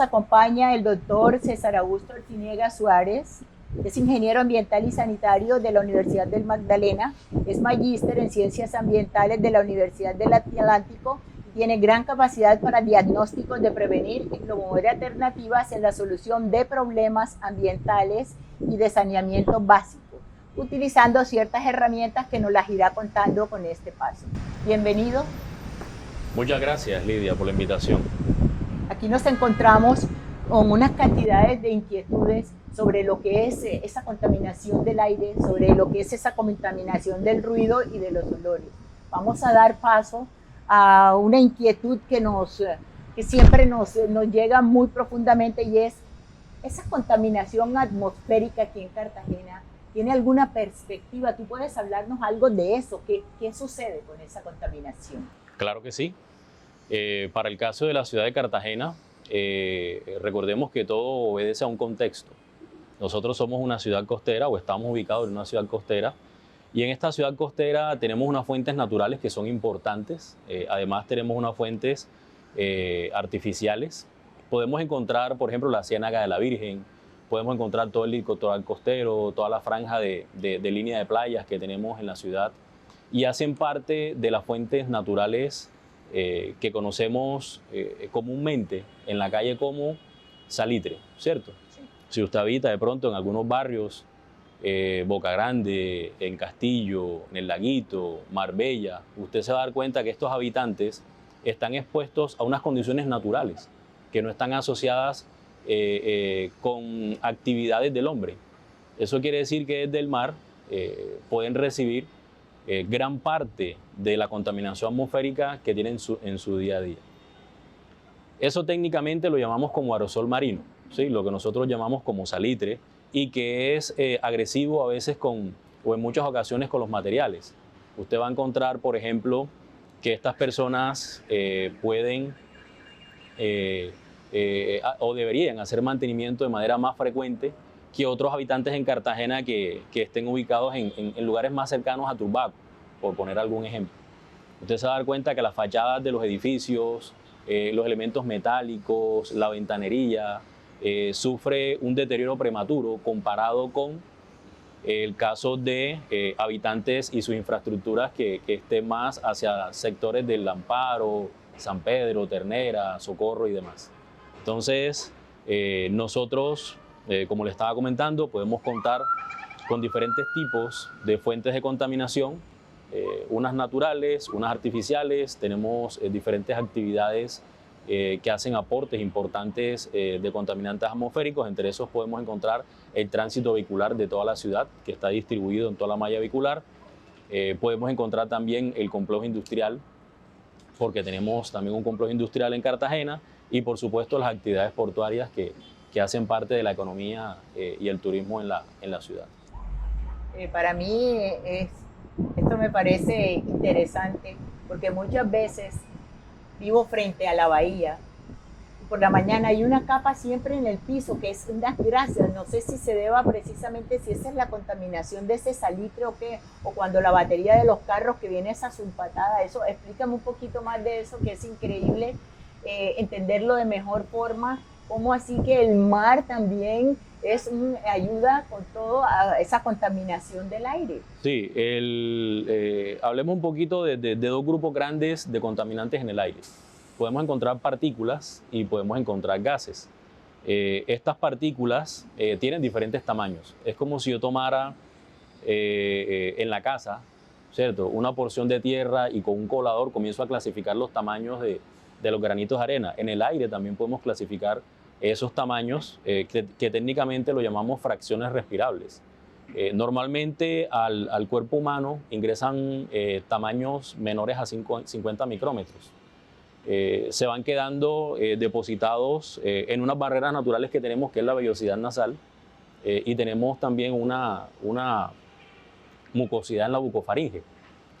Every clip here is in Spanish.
acompaña el doctor César Augusto Arciniega Suárez. Es ingeniero ambiental y sanitario de la Universidad del Magdalena, es magíster en ciencias ambientales de la Universidad del Atlántico y tiene gran capacidad para diagnósticos de prevenir y promover alternativas en la solución de problemas ambientales y de saneamiento básico, utilizando ciertas herramientas que nos las irá contando con este paso. Bienvenido. Muchas gracias, Lidia, por la invitación. Aquí nos encontramos con unas cantidades de inquietudes sobre lo que es esa contaminación del aire, sobre lo que es esa contaminación del ruido y de los olores. Vamos a dar paso a una inquietud que siempre nos llega muy profundamente, y es esa contaminación atmosférica aquí en Cartagena. ¿Tiene alguna perspectiva? ¿Tú puedes hablarnos algo de eso? ¿Qué sucede con esa contaminación? Claro que sí. Para el caso de la ciudad de Cartagena, recordemos que todo obedece a un contexto. Nosotros somos una ciudad costera o estamos ubicados en una ciudad costera, y en esta ciudad costera tenemos unas fuentes naturales que son importantes. Además tenemos unas fuentes artificiales. Podemos encontrar, por ejemplo, la Ciénaga de la Virgen, podemos encontrar todo el litoral costero, toda la franja de línea de playas que tenemos en la ciudad, y hacen parte de las fuentes naturales que conocemos comúnmente en la calle como salitre, ¿cierto? Sí. Si usted habita de pronto en algunos barrios, Boca Grande, en Castillo, en el Laguito, Marbella, usted se va a dar cuenta que estos habitantes están expuestos a unas condiciones naturales que no están asociadas con actividades del hombre. Eso quiere decir que desde el mar pueden recibir gran parte de la contaminación atmosférica que tienen en su día a día. Eso técnicamente lo llamamos como aerosol marino, ¿sí? Lo que nosotros llamamos como salitre, y que es agresivo a veces o en muchas ocasiones con los materiales. Usted va a encontrar, por ejemplo, que estas personas pueden o deberían hacer mantenimiento de manera más frecuente que otros habitantes en Cartagena que estén ubicados en lugares más cercanos a Turbaco, por poner algún ejemplo. Usted se va a dar cuenta que las fachadas de los edificios, los elementos metálicos, la ventanería, sufre un deterioro prematuro comparado con el caso de habitantes y sus infraestructuras que estén más hacia sectores del Amparo, San Pedro, Ternera, Socorro y demás. Entonces, nosotros, como le estaba comentando, podemos contar con diferentes tipos de fuentes de contaminación, unas naturales, unas artificiales. Tenemos diferentes actividades que hacen aportes importantes de contaminantes atmosféricos. Entre esos podemos encontrar el tránsito vehicular de toda la ciudad, que está distribuido en toda la malla vehicular. Podemos encontrar también el complejo industrial, porque tenemos también un complejo industrial en Cartagena, y por supuesto las actividades portuarias que hacen parte de la economía y el turismo en la ciudad. Para mí esto me parece interesante, porque muchas veces vivo frente a la bahía. Por la mañana hay una capa siempre en el piso que es unas grasas. No sé si se deba precisamente, si esa es la contaminación de ese salitre o qué, o cuando la batería de los carros que viene esa sulfatada. Eso, explícame un poquito más de eso, que es increíble entenderlo de mejor forma. ¿Cómo así que el mar también ayuda con todo a esa contaminación del aire? Sí, hablemos un poquito de dos grupos grandes de contaminantes en el aire. Podemos encontrar partículas y podemos encontrar gases. Estas partículas tienen diferentes tamaños. Es como si yo tomara en la casa, ¿cierto?, una porción de tierra, y con un colador comienzo a clasificar los tamaños de los granitos de arena. En el aire también podemos clasificar esos tamaños que técnicamente lo llamamos fracciones respirables. Normalmente al cuerpo humano ingresan tamaños menores a 50 micrómetros. Se van quedando depositados en unas barreras naturales que tenemos, que es la vellosidad nasal, y tenemos también una mucosidad en la bucofaringe.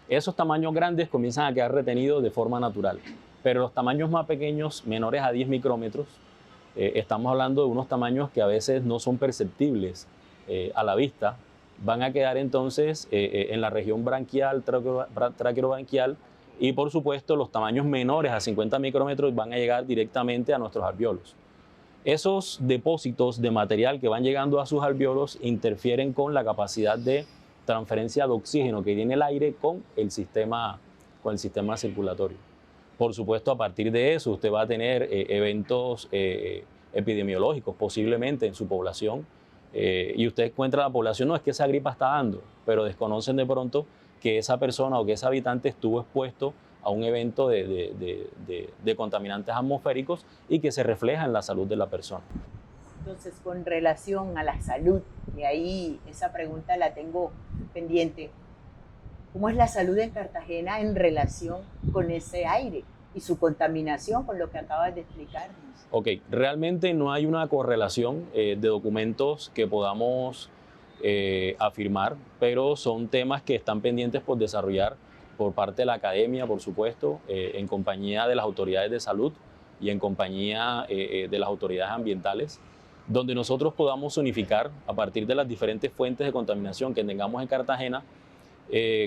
Esos tamaños grandes comienzan a quedar retenidos de forma natural, pero los tamaños más pequeños, menores a 10 micrómetros, estamos hablando de unos tamaños que a veces no son perceptibles a la vista, van a quedar entonces en la región branquial, traqueobranquial, y por supuesto los tamaños menores a 50 micrómetros van a llegar directamente a nuestros alvéolos. Esos depósitos de material que van llegando a sus alvéolos interfieren con la capacidad de transferencia de oxígeno que tiene el aire con el sistema circulatorio. Por supuesto, a partir de eso usted va a tener eventos epidemiológicos posiblemente en su población, y usted encuentra a la población, no es que esa gripa está dando, pero desconocen de pronto que esa persona o que ese habitante estuvo expuesto a un evento de contaminantes atmosféricos y que se refleja en la salud de la persona. Entonces, con relación a la salud, y ahí esa pregunta la tengo pendiente, ¿cómo es la salud en Cartagena en relación con ese aire y su contaminación, con lo que acabas de explicarnos? Ok, realmente no hay una correlación de documentos que podamos afirmar, pero son temas que están pendientes por desarrollar por parte de la academia, por supuesto, en compañía de las autoridades de salud y en compañía de las autoridades ambientales, donde nosotros podamos unificar a partir de las diferentes fuentes de contaminación que tengamos en Cartagena,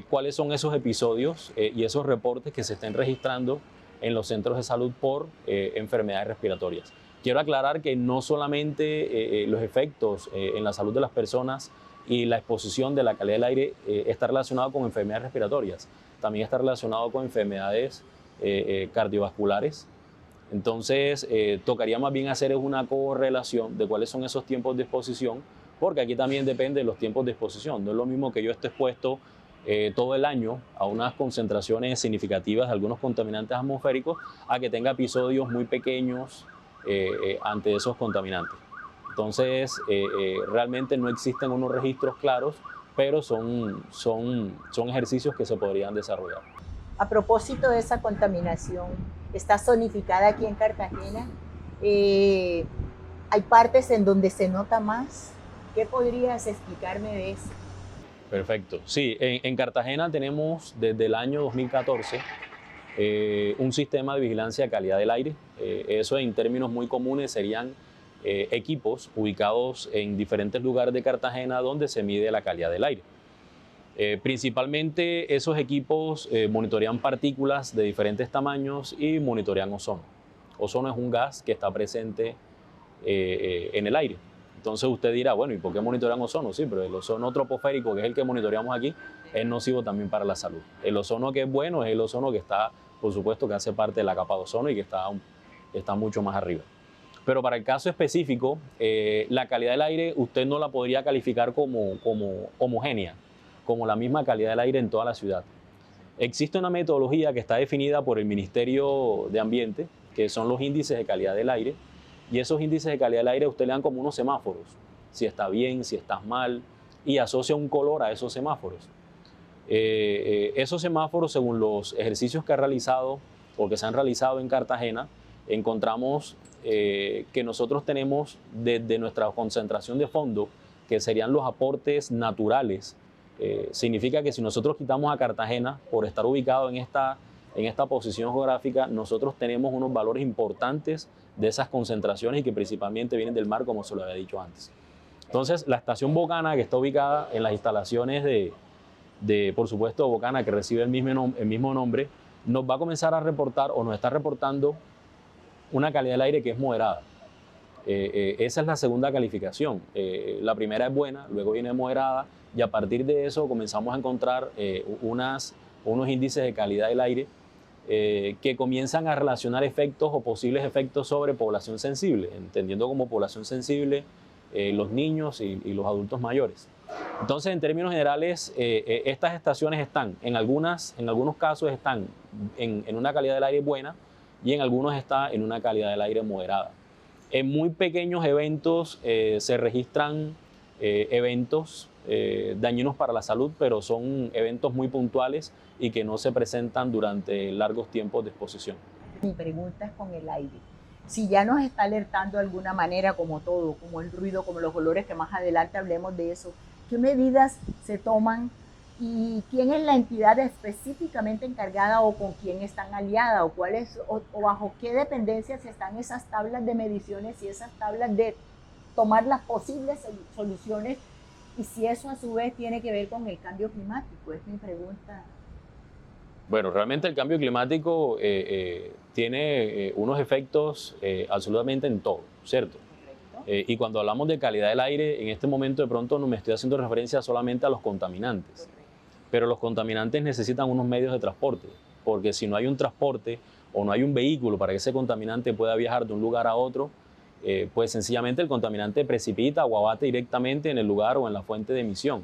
cuáles son esos episodios y esos reportes que se estén registrando en los centros de salud por enfermedades respiratorias. Quiero aclarar que no solamente los efectos en la salud de las personas y la exposición de la calidad del aire está relacionado con enfermedades respiratorias, también está relacionado con enfermedades cardiovasculares. Entonces, tocaría más bien hacer una correlación de cuáles son esos tiempos de exposición, porque aquí también depende de los tiempos de exposición. No es lo mismo que yo esté expuesto todo el año a unas concentraciones significativas de algunos contaminantes atmosféricos a que tenga episodios muy pequeños ante esos contaminantes. Entonces, realmente no existen unos registros claros, pero son ejercicios que se podrían desarrollar. A propósito de esa contaminación, está zonificada aquí en Cartagena. Hay partes en donde se nota más. ¿Qué podrías explicarme de eso? Perfecto. Sí, en Cartagena tenemos desde el año 2014 un sistema de vigilancia de calidad del aire. Eso en términos muy comunes serían equipos ubicados en diferentes lugares de Cartagena donde se mide la calidad del aire. Principalmente esos equipos monitorean partículas de diferentes tamaños y monitorean ozono. Ozono es un gas que está presente en el aire. Entonces usted dirá, bueno, ¿y por qué monitorean ozono? Sí, pero el ozono troposférico, que es el que monitoreamos aquí, es nocivo también para la salud. El ozono que es bueno es el ozono que está, por supuesto, que hace parte de la capa de ozono y que está mucho más arriba. Pero para el caso específico, la calidad del aire usted no la podría calificar como homogénea, como la misma calidad del aire en toda la ciudad. Existe una metodología que está definida por el Ministerio de Ambiente, que son los índices de calidad del aire, y esos índices de calidad del aire usted le dan como unos semáforos, si está bien, si está mal, y asocia un color a esos semáforos. Esos semáforos, según los ejercicios que ha realizado o que se han realizado en Cartagena, encontramos que nosotros tenemos desde nuestra concentración de fondo, que serían los aportes naturales. Significa que si nosotros quitamos a Cartagena por estar ubicado en esta posición geográfica, nosotros tenemos unos valores importantes de esas concentraciones y que principalmente vienen del mar, como se lo había dicho antes. Entonces, la estación Bocana, que está ubicada en las instalaciones por supuesto, Bocana, que recibe el mismo nombre, nos va a comenzar a reportar o nos está reportando una calidad del aire que es moderada. Esa es la segunda calificación. La primera es buena, luego viene moderada, y a partir de eso comenzamos a encontrar unos índices de calidad del aire que comienzan a relacionar efectos o posibles efectos sobre población sensible, entendiendo como población sensible los niños y los adultos mayores. Entonces, en términos generales, estas estaciones están, en algunos casos están en una calidad del aire buena y en algunos está en una calidad del aire moderada. En muy pequeños eventos se registran eventos dañinos para la salud, pero son eventos muy puntuales y que no se presentan durante largos tiempos de exposición. Mi pregunta es con el aire. Si ya nos está alertando de alguna manera, como todo, como el ruido, como los olores, que más adelante hablemos de eso, ¿qué medidas se toman y quién es la entidad específicamente encargada o con quién están aliadas o o bajo qué dependencias están esas tablas de mediciones y esas tablas de tomar las posibles soluciones, y si eso a su vez tiene que ver con el cambio climático? Es mi pregunta. Bueno, realmente el cambio climático tiene unos efectos absolutamente en todo, ¿cierto? Y cuando hablamos de calidad del aire, en este momento de pronto no me estoy haciendo referencia solamente a los contaminantes, pero los contaminantes necesitan unos medios de transporte, porque si no hay un transporte o no hay un vehículo para que ese contaminante pueda viajar de un lugar a otro, pues sencillamente el contaminante precipita o abate directamente en el lugar o en la fuente de emisión.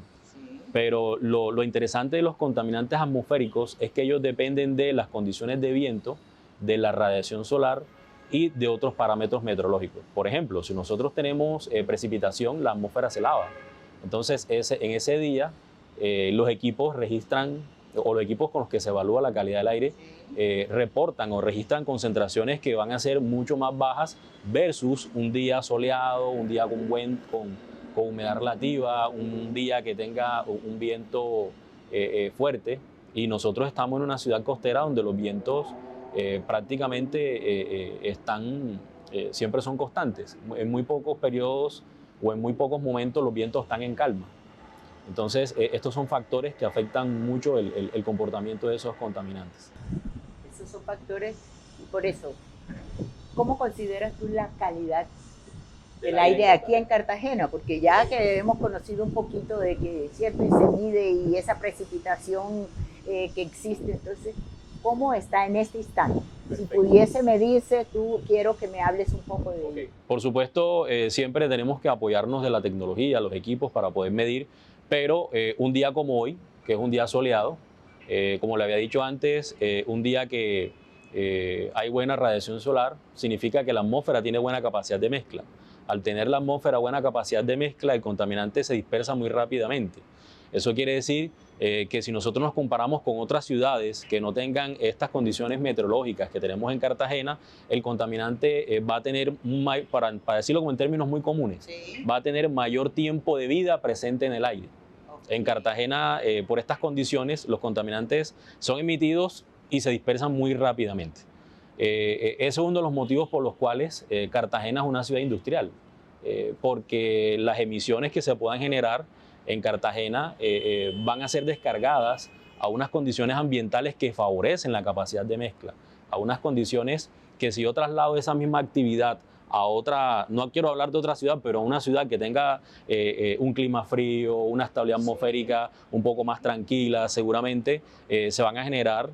Pero lo interesante de los contaminantes atmosféricos es que ellos dependen de las condiciones de viento, de la radiación solar y de otros parámetros meteorológicos. Por ejemplo, si nosotros tenemos precipitación, la atmósfera se lava. Entonces, en ese día, los equipos registran, o los equipos con los que se evalúa la calidad del aire, reportan o registran concentraciones que van a ser mucho más bajas versus un día soleado, un día con humedad relativa, un día que tenga un viento fuerte. Y nosotros estamos en una ciudad costera donde los vientos prácticamente siempre son constantes. En muy pocos periodos o en muy pocos momentos los vientos están en calma. Entonces, estos son factores que afectan mucho el comportamiento de esos contaminantes. Esos son factores, y por eso, ¿cómo consideras tú la calidad del aire aquí en Cartagena? Porque ya que hemos conocido un poquito de que cierto y se mide y esa precipitación que existe, entonces, ¿cómo está en este instante? Perfecto. Si pudiese medirse, quiero que me hables un poco de ello. Por supuesto, siempre tenemos que apoyarnos de la tecnología, los equipos para poder medir, pero un día como hoy, que es un día soleado, como le había dicho antes, un día que hay buena radiación solar, significa que la atmósfera tiene buena capacidad de mezcla. Al tener la atmósfera buena capacidad de mezcla, el contaminante se dispersa muy rápidamente. Eso quiere decir que si nosotros nos comparamos con otras ciudades que no tengan estas condiciones meteorológicas que tenemos en Cartagena, el contaminante va a tener, para decirlo como en términos muy comunes, sí, va a tener mayor tiempo de vida presente en el aire. En Cartagena, por estas condiciones, los contaminantes son emitidos y se dispersan muy rápidamente. Ese es uno de los motivos por los cuales Cartagena es una ciudad industrial, porque las emisiones que se puedan generar en Cartagena van a ser descargadas a unas condiciones ambientales que favorecen la capacidad de mezcla, a unas condiciones que si yo traslado esa misma actividad a otra, no quiero hablar de otra ciudad, pero a una ciudad que tenga un clima frío, una estabilidad atmosférica un poco más tranquila, seguramente se van a generar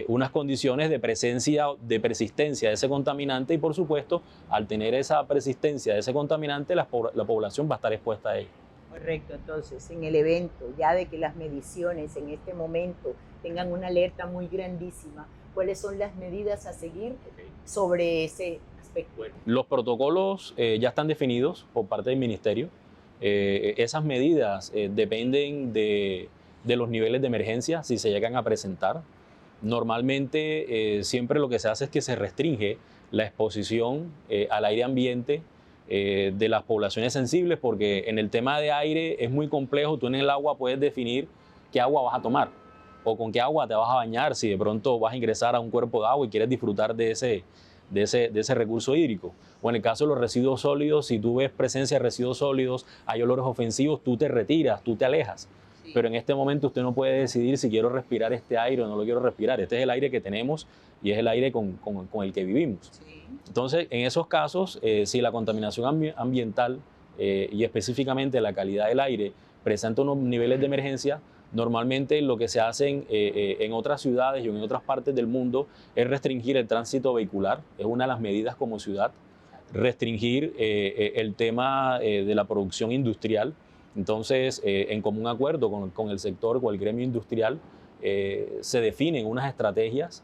unas condiciones de presencia, de persistencia de ese contaminante y por supuesto, al tener esa persistencia de ese contaminante, la población va a estar expuesta a ello. Correcto, entonces en el evento, ya de que las mediciones en este momento tengan una alerta muy grandísima, ¿cuáles son las medidas a seguir sobre ese aspecto? Bueno, los protocolos ya están definidos por parte del Ministerio. Esas medidas dependen de los niveles de emergencia si se llegan a presentar. Normalmente siempre lo que se hace es que se restringe la exposición al aire ambiente de las poblaciones sensibles, porque en el tema de aire es muy complejo. Tú en el agua puedes definir qué agua vas a tomar o con qué agua te vas a bañar si de pronto vas a ingresar a un cuerpo de agua y quieres disfrutar de ese recurso hídrico. O en el caso de los residuos sólidos, si tú ves presencia de residuos sólidos, hay olores ofensivos, tú te retiras, tú te alejas. Sí. Pero en este momento usted no puede decidir si quiero respirar este aire o no lo quiero respirar. Este es el aire que tenemos y es el aire con el que vivimos. Sí. Entonces, en esos casos, si la contaminación ambiental y específicamente la calidad del aire presenta unos niveles de emergencia, normalmente lo que se hace en otras ciudades y en otras partes del mundo es restringir el tránsito vehicular. Es una de las medidas como ciudad, restringir el tema de la producción industrial. Entonces, en común acuerdo con el sector, con el gremio industrial, se definen unas estrategias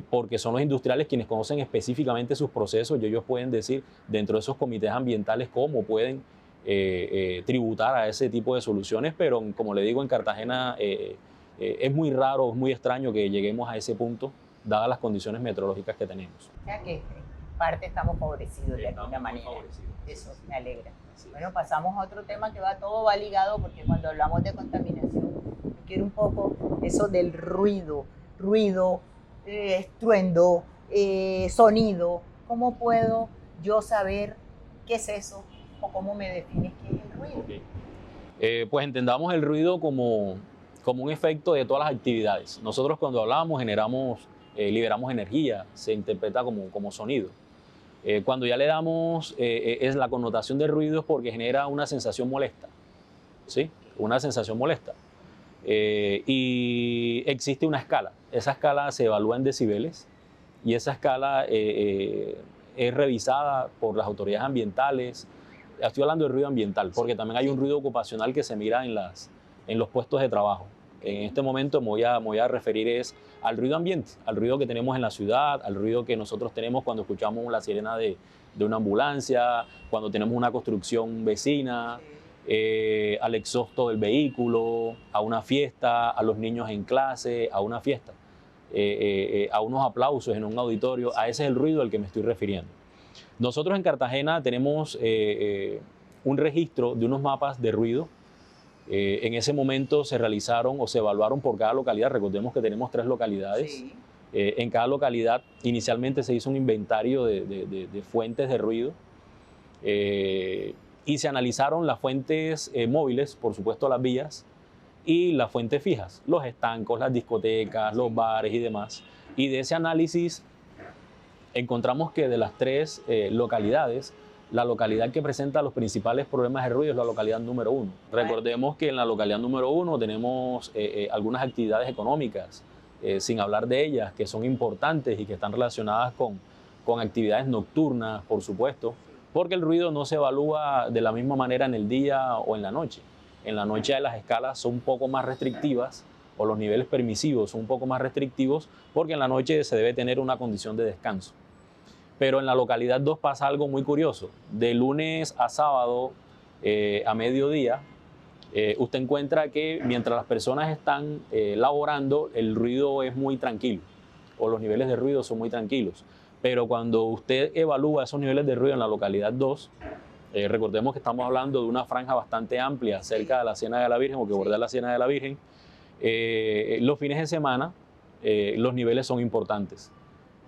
porque son los industriales quienes conocen específicamente sus procesos y ellos pueden decir dentro de esos comités ambientales cómo pueden tributar a ese tipo de soluciones, pero como le digo, en Cartagena es muy raro, es muy extraño que lleguemos a ese punto, dadas las condiciones meteorológicas que tenemos. O sea que en parte estamos favorecidos de alguna manera. Eso me alegra. Bueno, pasamos a otro tema que todo va ligado, porque cuando hablamos de contaminación, quiero un poco eso del ruido, estruendo, sonido. ¿Cómo puedo yo saber qué es eso o cómo me defines qué es el ruido? Okay. Pues entendamos el ruido como un efecto de todas las actividades. Nosotros cuando hablamos liberamos energía, se interpreta como sonido. Cuando ya le damos es la connotación de ruido es porque genera una sensación molesta, ¿sí? Una sensación molesta. Y existe una escala. Esa escala se evalúa en decibeles y esa escala es revisada por las autoridades ambientales. Estoy hablando de ruido ambiental, porque también hay un ruido ocupacional que se mira en los puestos de trabajo. En este momento me voy a referir al ruido ambiente, al ruido que tenemos en la ciudad, al ruido que nosotros tenemos cuando escuchamos la sirena de una ambulancia, cuando tenemos una construcción vecina, al exhausto del vehículo, a una fiesta, a los niños en clase, a una fiesta, a unos aplausos en un auditorio. A ese es el ruido al que me estoy refiriendo. Nosotros en Cartagena tenemos un registro de unos mapas de ruido. En ese momento se realizaron o se evaluaron por cada localidad. Recordemos que tenemos 3 localidades. Sí. En cada localidad inicialmente se hizo un inventario de fuentes de ruido y se analizaron las fuentes móviles, por supuesto las vías, y las fuentes fijas, los estancos, las discotecas, los bares y demás. Y de ese análisis encontramos que de las 3 localidades, la localidad que presenta los principales problemas de ruido es la localidad número 1. Recordemos que en la localidad número 1 tenemos algunas actividades económicas, sin hablar de ellas, que son importantes y que están relacionadas con actividades nocturnas, por supuesto, porque el ruido no se evalúa de la misma manera en el día o en la noche. En la noche las escalas son un poco más restrictivas, o los niveles permisivos son un poco más restrictivos, porque en la noche se debe tener una condición de descanso. Pero en la localidad 2 pasa algo muy curioso. De lunes a sábado a mediodía, usted encuentra que mientras las personas están laborando, el ruido es muy tranquilo, o los niveles de ruido son muy tranquilos. Pero cuando usted evalúa esos niveles de ruido en la localidad 2, recordemos que estamos hablando de una franja bastante amplia cerca de la Ciénaga de la Virgen, o que bordea la Ciénaga de la Virgen, los fines de semana los niveles son importantes.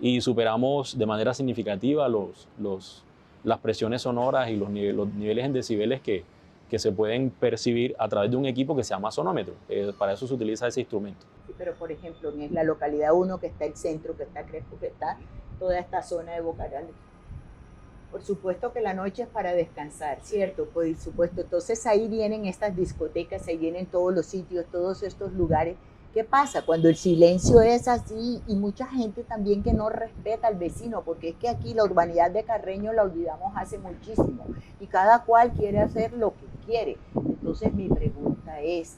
Y superamos de manera significativa las presiones sonoras y los niveles en decibeles que se pueden percibir a través de un equipo que se llama sonómetro. Para eso se utiliza ese instrumento. Sí, pero por ejemplo, en la localidad 1, que está el centro, que está Crespo, que está toda esta zona de Boca Grande, por supuesto que la noche es para descansar, ¿cierto? Por supuesto. Entonces ahí vienen estas discotecas, ahí vienen todos los sitios, todos estos lugares. ¿Qué pasa cuando el silencio es así y mucha gente también que no respeta al vecino? Porque es que aquí la urbanidad de Carreño la olvidamos hace muchísimo y cada cual quiere hacer lo que quiere. Entonces mi pregunta es,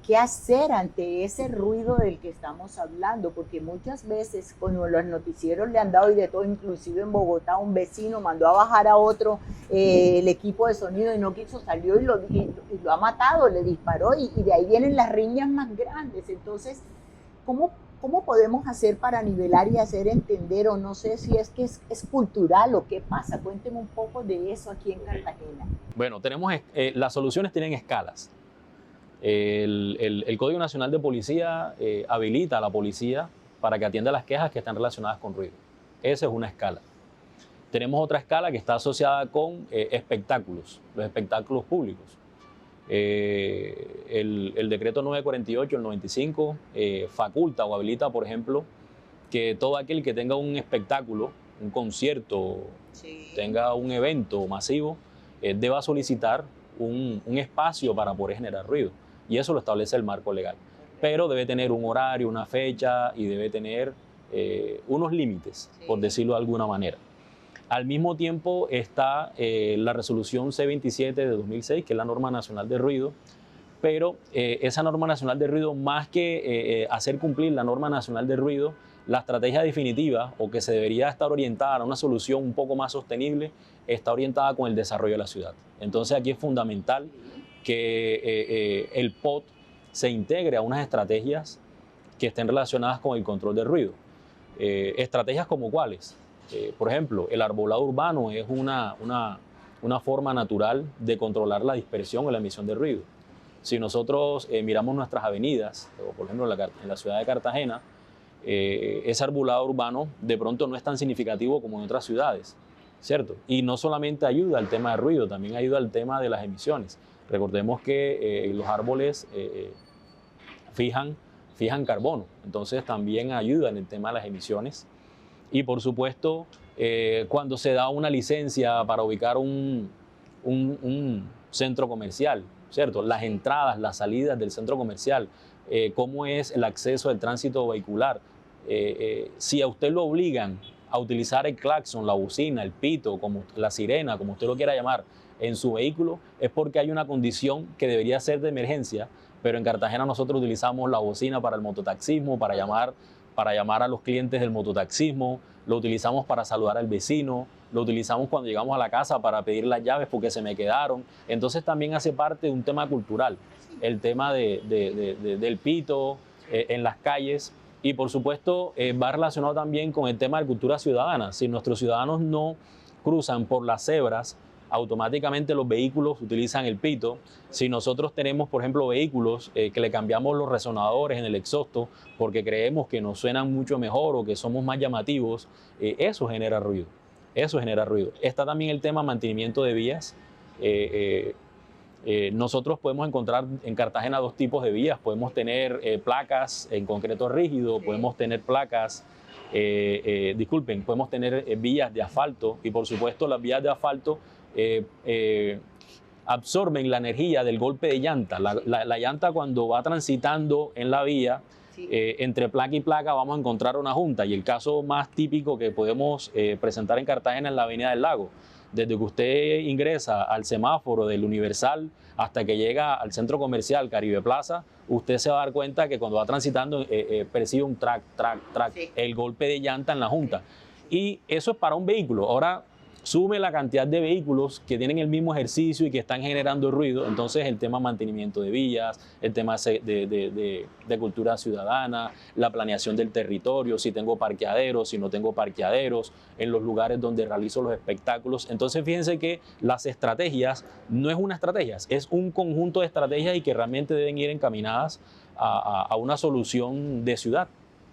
¿qué hacer ante ese ruido del que estamos hablando? Porque muchas veces, cuando los noticieros le han dado y de todo, inclusive en Bogotá, un vecino mandó a bajar a otro el equipo de sonido y no quiso, salió y lo ha matado, le disparó y de ahí vienen las riñas más grandes. Entonces, ¿cómo podemos hacer para nivelar y hacer entender? O no sé si es que es cultural o qué pasa. Cuénteme un poco de eso aquí en Cartagena. Bueno, las soluciones tienen escalas. El Código Nacional de Policía habilita a la policía para que atienda las quejas que están relacionadas con ruido. Esa es una escala. Tenemos otra escala que está asociada con espectáculos, los espectáculos públicos. El decreto 948 del 95 faculta o habilita, por ejemplo, que todo aquel que tenga un espectáculo, un concierto, sí, tenga un evento masivo, deba solicitar un espacio para poder generar ruido. Y eso lo establece el marco legal. Pero debe tener un horario, una fecha y debe tener unos límites, sí, por decirlo de alguna manera. Al mismo tiempo está la resolución C27 de 2006, que es la norma nacional de ruido, pero esa norma nacional de ruido, más que hacer cumplir la norma nacional de ruido, la estrategia definitiva, o que se debería estar orientada a una solución un poco más sostenible, está orientada con el desarrollo de la ciudad. Entonces aquí es fundamental que el POT se integre a unas estrategias que estén relacionadas con el control del ruido. Estrategias como cuáles. Por ejemplo, el arbolado urbano es una forma natural de controlar la dispersión o la emisión de ruido. Si nosotros miramos nuestras avenidas, o por ejemplo en la ciudad de Cartagena, ese arbolado urbano de pronto no es tan significativo como en otras ciudades, ¿cierto? Y no solamente ayuda al tema de ruido, también ayuda al tema de las emisiones. Recordemos que los árboles fijan carbono, entonces también ayuda en el tema de las emisiones. Y por supuesto, cuando se da una licencia para ubicar un centro comercial, ¿cierto? Las entradas, las salidas del centro comercial, cómo es el acceso al tránsito vehicular. Si a usted lo obligan a utilizar el claxon, la bocina, el pito, como la sirena, como usted lo quiera llamar, en su vehículo, es porque hay una condición que debería ser de emergencia, pero en Cartagena nosotros utilizamos la bocina para el mototaxismo, para llamar a los clientes del mototaxismo, lo utilizamos para saludar al vecino, lo utilizamos cuando llegamos a la casa para pedir las llaves porque se me quedaron. Entonces también hace parte de un tema cultural, el tema del pito en las calles. Y por supuesto va relacionado también con el tema de cultura ciudadana. Si nuestros ciudadanos no cruzan por las cebras, automáticamente los vehículos utilizan el pito. Si nosotros tenemos, por ejemplo, vehículos que le cambiamos los resonadores en el exhausto porque creemos que nos suenan mucho mejor o que somos más llamativos, eso genera ruido. Eso genera ruido. Está también el tema mantenimiento de vías. Nosotros podemos encontrar en Cartagena dos tipos de vías. Podemos tener placas en concreto rígido, podemos tener placas, podemos tener vías de asfalto, y por supuesto las vías de asfalto absorben la energía del golpe de llanta. La llanta, cuando va transitando en la vía, entre placa y placa vamos a encontrar una junta, y el caso más típico que podemos presentar en Cartagena es la Avenida del Lago. Desde que usted ingresa al semáforo del Universal hasta que llega al centro comercial Caribe Plaza, usted se va a dar cuenta que cuando va transitando percibe un track, el golpe de llanta en la junta. Y eso es para un vehículo. Ahora sume la cantidad de vehículos que tienen el mismo ejercicio y que están generando ruido. Entonces el tema mantenimiento de vías, el tema de cultura ciudadana, la planeación del territorio, si tengo parqueaderos, si no tengo parqueaderos, en los lugares donde realizo los espectáculos. Entonces fíjense que las estrategias no es una estrategia, es un conjunto de estrategias y que realmente deben ir encaminadas a una solución de ciudad.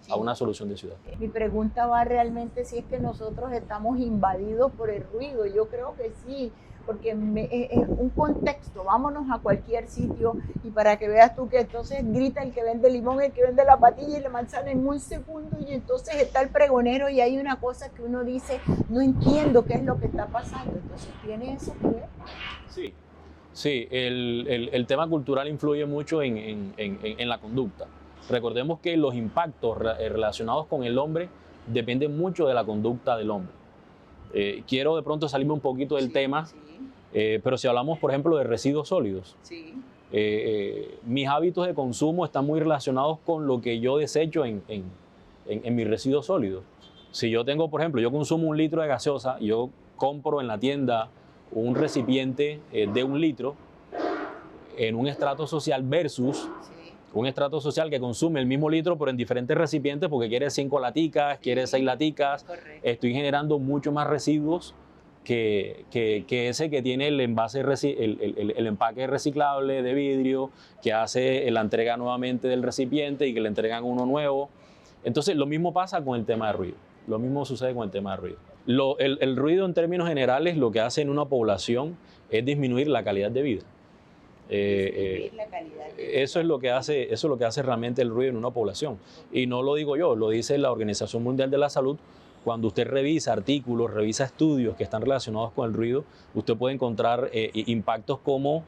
A una solución de ciudad. Mi pregunta va realmente si es que nosotros estamos invadidos por el ruido. Yo creo que sí, porque es un contexto. Vámonos a cualquier sitio y para que veas tú que entonces grita el que vende limón, el que vende la patilla y la manzana en un segundo, y entonces está el pregonero y hay una cosa que uno dice, no entiendo qué es lo que está pasando. Entonces tiene eso que ver. Sí, el tema cultural influye mucho en la conducta. Recordemos que los impactos relacionados con el hombre dependen mucho de la conducta del hombre. Quiero de pronto salirme un poquito del tema, pero si hablamos, por ejemplo, de residuos sólidos, mis hábitos de consumo están muy relacionados con lo que yo desecho en mis residuos sólidos. Si yo tengo, por ejemplo, yo consumo 1 litro de gaseosa, yo compro en la tienda un recipiente de 1 litro en un estrato social versus un estrato social que consume el mismo litro pero en diferentes recipientes porque quiere 5 laticas, quiere 6 laticas. Correcto. Estoy generando mucho más residuos que ese que tiene el envase, el empaque reciclable de vidrio, que hace la entrega nuevamente del recipiente y que le entregan uno nuevo. Entonces lo mismo pasa con el tema de ruido. Lo mismo sucede con el tema de ruido. El ruido en términos generales lo que hace en una población es disminuir la calidad de vida. Eso es lo que hace realmente el ruido en una población. Y no lo digo yo, lo dice la Organización Mundial de la Salud. Cuando usted revisa artículos, revisa estudios que están relacionados con el ruido, usted puede encontrar impactos como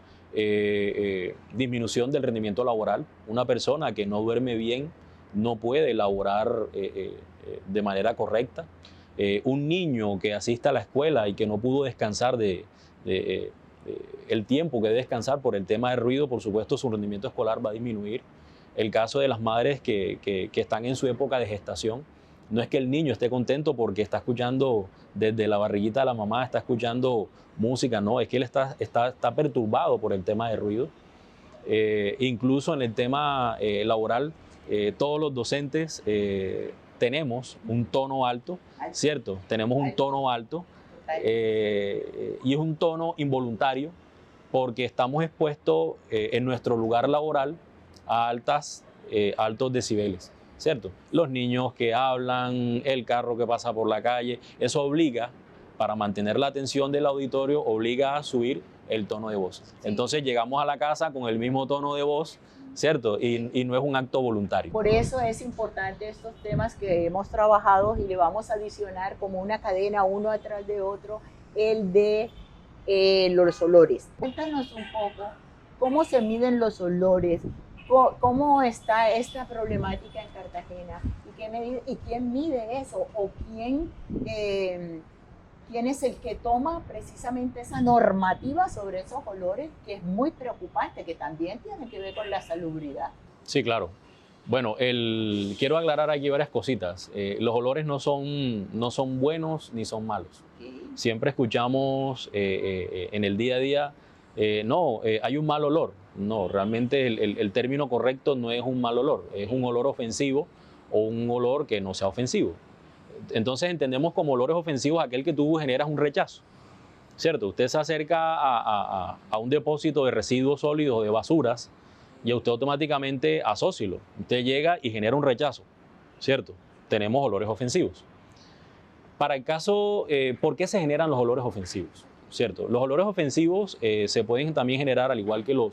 disminución del rendimiento laboral. Una persona que no duerme bien no puede laborar de manera correcta. Un niño que asista a la escuela y que no pudo descansar el tiempo que debe descansar por el tema de ruido, por supuesto su rendimiento escolar va a disminuir. El caso de las madres que están en su época de gestación, no es que el niño esté contento porque está escuchando desde la barriguita de la mamá, está escuchando música, no, es que él está perturbado por el tema de ruido. Incluso en el tema laboral, todos los docentes tenemos un tono alto, ¿cierto? Tenemos un tono alto. Y es un tono involuntario porque estamos expuestos en nuestro lugar laboral a altos decibeles, ¿cierto? Los niños que hablan, el carro que pasa por la calle, eso obliga, para mantener la atención del auditorio, obliga a subir el tono de voz. Entonces llegamos a la casa con el mismo tono de voz ¿cierto? Y no es un acto voluntario. Por eso es importante estos temas que hemos trabajado y le vamos a adicionar como una cadena uno atrás de otro, el de los olores. Cuéntanos un poco cómo se miden los olores, cómo está esta problemática en Cartagena y quién mide eso o quién es el que toma precisamente esa normativa sobre esos olores, que es muy preocupante, que también tiene que ver con la salubridad. Sí, claro. Bueno, quiero aclarar aquí varias cositas. Los olores no son buenos ni son malos. Okay. Siempre escuchamos en el día a día, hay un mal olor. No, realmente el término correcto no es un mal olor, es un olor ofensivo o un olor que no sea ofensivo. Entonces entendemos como olores ofensivos aquel que tú generas un rechazo, ¿cierto? Usted se acerca a un depósito de residuos sólidos o de basuras y usted automáticamente asócialo. Usted llega y genera un rechazo, ¿cierto? Tenemos olores ofensivos. Para el caso, ¿por qué se generan los olores ofensivos? ¿Cierto? Los olores ofensivos se pueden también generar, al igual que lo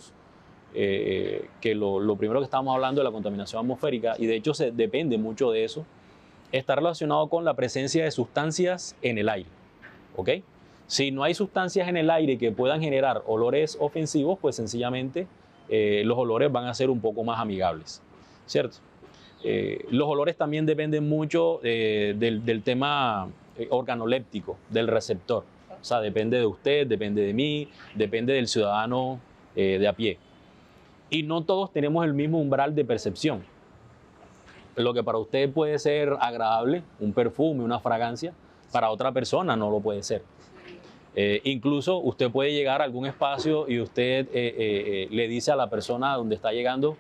primero que estábamos hablando de la contaminación atmosférica, y de hecho depende mucho de eso, está relacionado con la presencia de sustancias en el aire, ¿ok? Si no hay sustancias en el aire que puedan generar olores ofensivos, pues sencillamente los olores van a ser un poco más amigables, ¿cierto? Los olores también dependen mucho del tema organoléptico, del receptor. O sea, depende de usted, depende de mí, depende del ciudadano de a pie. Y no todos tenemos el mismo umbral de percepción. Lo que para usted puede ser agradable, un perfume, una fragancia, para otra persona no lo puede ser. Incluso usted puede llegar a algún espacio y usted le dice a la persona donde está llegando,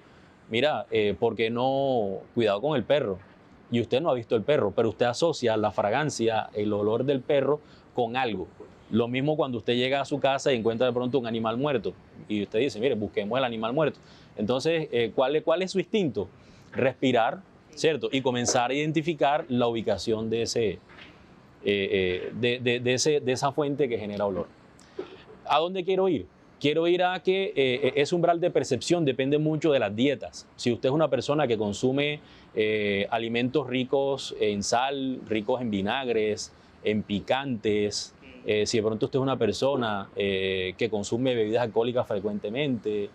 mira, ¿por qué no? Cuidado con el perro. Y usted no ha visto el perro, pero usted asocia la fragancia, el olor del perro con algo. Lo mismo cuando usted llega a su casa y encuentra de pronto un animal muerto y usted dice, mire, busquemos el animal muerto. Entonces, ¿cuál es su instinto? Respirar, ¿cierto? Y comenzar a identificar la ubicación de esa fuente que genera olor. ¿A dónde quiero ir? Quiero ir a que ese umbral de percepción depende mucho de las dietas. Si usted es una persona que consume alimentos ricos en sal, ricos en vinagres, en picantes, si de pronto usted es una persona que consume bebidas alcohólicas frecuentemente,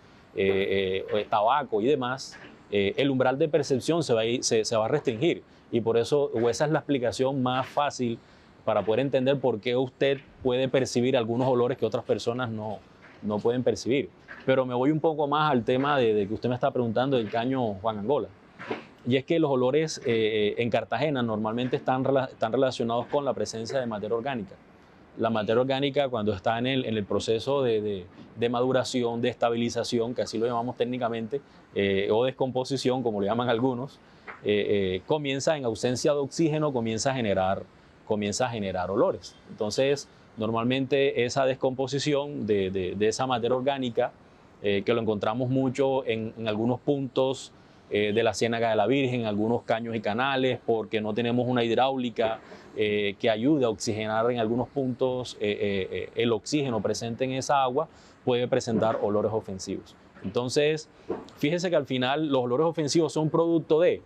tabaco y demás, el umbral de percepción se va a restringir. Y por eso, esa es la explicación más fácil para poder entender por qué usted puede percibir algunos olores que otras personas no pueden percibir. Pero me voy un poco más al tema de que usted me está preguntando del caño Juan Angola. Y es que los olores en Cartagena normalmente están relacionados con la presencia de materia orgánica. La materia orgánica, cuando está en el proceso de maduración, de estabilización, que así lo llamamos técnicamente, o descomposición, como le llaman algunos, comienza en ausencia de oxígeno, comienza a generar olores. Entonces, normalmente esa descomposición de esa materia orgánica, que lo encontramos mucho en algunos puntos de la Ciénaga de la Virgen, algunos caños y canales, porque no tenemos una hidráulica que ayude a oxigenar en algunos puntos el oxígeno presente en esa agua, puede presentar olores ofensivos. Entonces, fíjese que al final los olores ofensivos son ¿producto de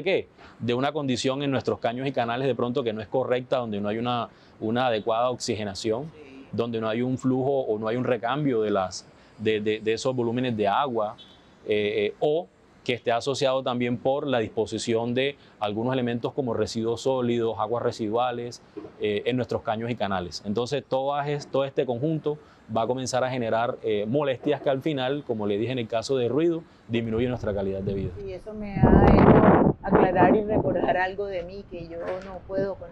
qué? De una condición en nuestros caños y canales de pronto que no es correcta, donde no hay una adecuada oxigenación, donde no hay un flujo o no hay un recambio de esos volúmenes de agua, o que esté asociado también por la disposición de algunos elementos como residuos sólidos, aguas residuales en nuestros caños y canales. Entonces, todo este conjunto va a comenzar a generar molestias que al final, como le dije en el caso de ruido, disminuye nuestra calidad de vida. Y eso me ha hecho aclarar y recordar algo de mí, que yo no puedo con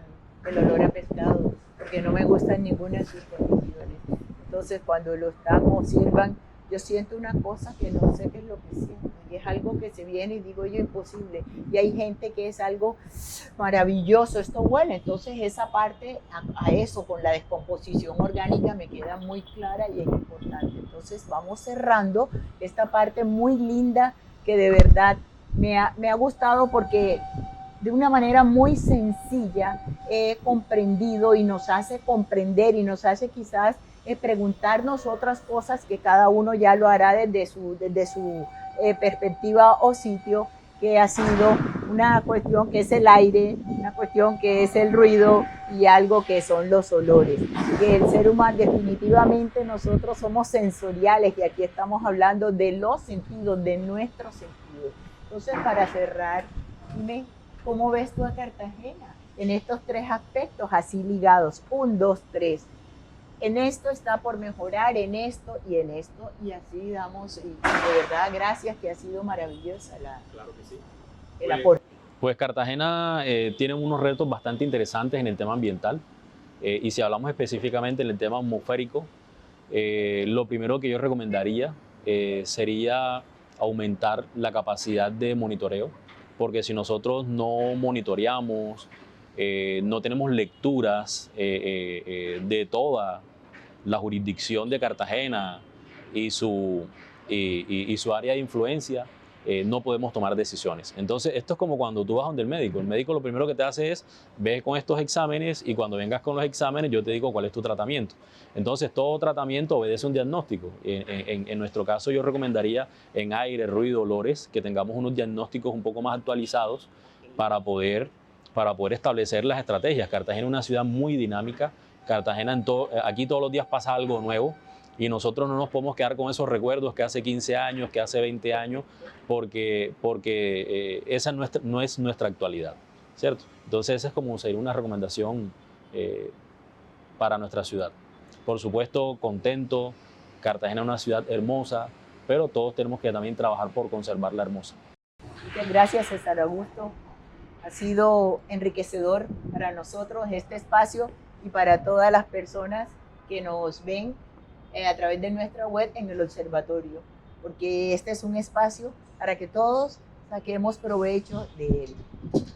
el olor a pescado, porque no me gusta en ninguna de sus condiciones. Entonces, cuando los tacos sirvan, yo siento una cosa que no sé qué es lo que siento, y es algo que se viene y digo yo, imposible. Y hay gente que es algo maravilloso, esto huele. Entonces esa parte, a eso con la descomposición orgánica me queda muy clara y es importante. Entonces vamos cerrando esta parte muy linda que de verdad me ha gustado, porque de una manera muy sencilla he comprendido y nos hace comprender y nos hace quizás preguntarnos otras cosas que cada uno ya lo hará desde su perspectiva o sitio, que ha sido una cuestión que es el aire, una cuestión que es el ruido y algo que son los olores. Que el ser humano, definitivamente nosotros somos sensoriales y aquí estamos hablando de los sentidos, de nuestros sentidos. Entonces, para cerrar, dime, ¿cómo ves tú a Cartagena en estos tres aspectos así ligados? 1, 2, 3. En esto está por mejorar, en esto, y así damos, y de verdad, gracias, que ha sido maravillosa Claro que sí. el aporte. Pues Cartagena tiene unos retos bastante interesantes en el tema ambiental, y si hablamos específicamente en el tema atmosférico, lo primero que yo recomendaría sería aumentar la capacidad de monitoreo, porque si nosotros no monitoreamos, no tenemos lecturas de toda la jurisdicción de Cartagena y su área de influencia, no podemos tomar decisiones. Entonces, esto es como cuando tú vas donde el médico. El médico lo primero que te hace es, ve con estos exámenes y cuando vengas con los exámenes yo te digo cuál es tu tratamiento. Entonces, todo tratamiento obedece un diagnóstico. En nuestro caso, yo recomendaría en aire, ruido, olores, que tengamos unos diagnósticos un poco más actualizados para poder establecer las estrategias. Cartagena es una ciudad muy dinámica. Cartagena, aquí todos los días pasa algo nuevo y nosotros no nos podemos quedar con esos recuerdos que hace 15 años, que hace 20 años, porque esa no es nuestra actualidad, ¿cierto? Entonces esa es como sería una recomendación para nuestra ciudad. Por supuesto, contento, Cartagena es una ciudad hermosa, pero todos tenemos que también trabajar por conservarla hermosa. Muchas gracias, César Augusto. Ha sido enriquecedor para nosotros este espacio y para todas las personas que nos ven a través de nuestra web en el observatorio, porque este es un espacio para que todos saquemos provecho de él.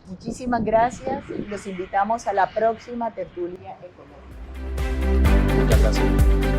Muchísimas gracias y los invitamos a la próxima tertulia económica. Muchas gracias.